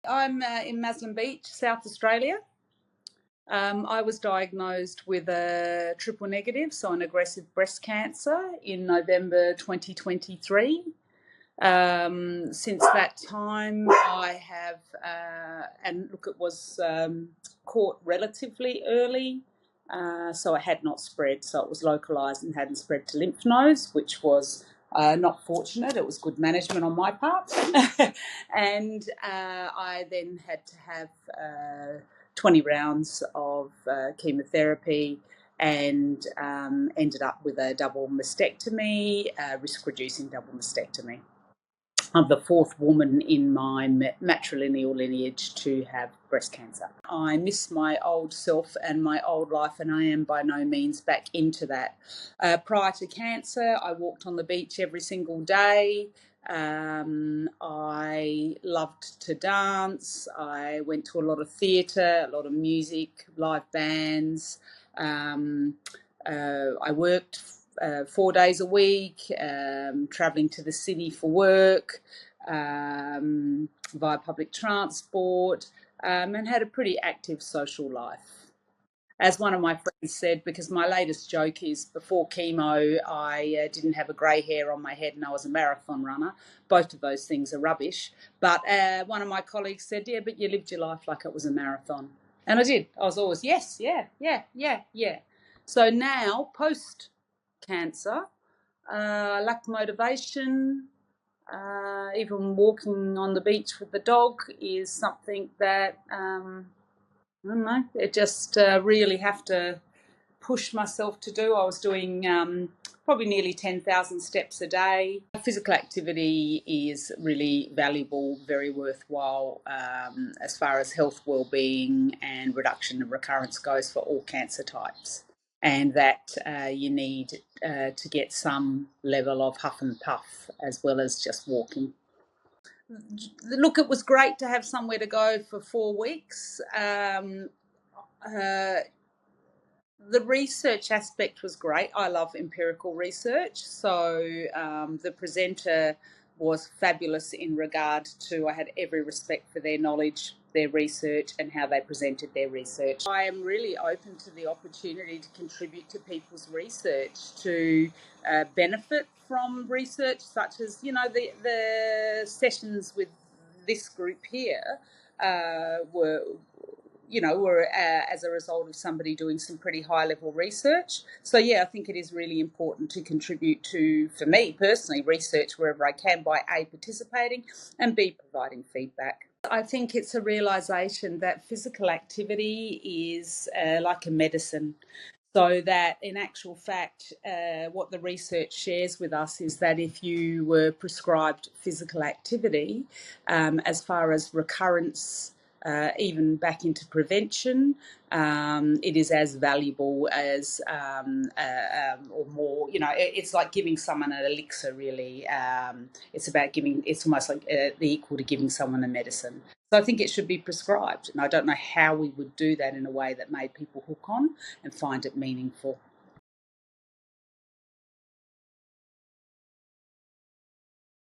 I'm in Maslin Beach, South Australia. I was diagnosed with a triple negative, so an aggressive breast cancer in November 2023. Since that time, I have, and look, it was caught relatively early, so it had not spread, so it was localised and hadn't spread to lymph nodes, which was not fortunate. It was good management on my part. And I then had to have 20 rounds of chemotherapy and ended up with a double mastectomy, risk-reducing double mastectomy. I'm the fourth woman in my matrilineal lineage to have breast cancer. I miss my old self and my old life, and I am by no means back into that. Prior to cancer, I walked on the beach every single day. I loved to dance. I went to a lot of theatre, a lot of music, live bands. I worked 4 days a week, travelling to the city for work, via public transport, and had a pretty active social life. As one of my friends said, because my latest joke is before chemo, I didn't have a grey hair on my head and I was a marathon runner. Both of those things are rubbish. But one of my colleagues said, yeah, but you lived your life like it was a marathon. And I did. I was always, yes, yeah. So now, post cancer, lack motivation, even walking on the beach with the dog is something that I don't know. I just really have to push myself to do. I was doing probably nearly 10,000 steps a day. Physical activity is really valuable, very worthwhile as far as health, well-being and reduction of recurrence goes for all cancer types. And that you need to get some level of huff and puff as well as just walking. Look, it was great to have somewhere to go for 4 weeks. The research aspect was great. I love empirical research. So the presenter was fabulous in regard to, I had every respect for their knowledge, their research, and how they presented their research. I am really open to the opportunity to contribute to people's research, to benefit from research, such as, the sessions with this group here were as a result of somebody doing some pretty high level research. So yeah, I think it is really important to contribute to, for me personally, research wherever I can by A, participating, and B, providing feedback. I think it's a realisation that physical activity is like a medicine. So that in actual fact, what the research shares with us is that if you were prescribed physical activity, as far as recurrence, even back into prevention, it is as valuable as or more. It's like giving someone an elixir. Really, it's almost like the equal to giving someone a medicine. So I think it should be prescribed, and I don't know how we would do that in a way that made people hook on and find it meaningful.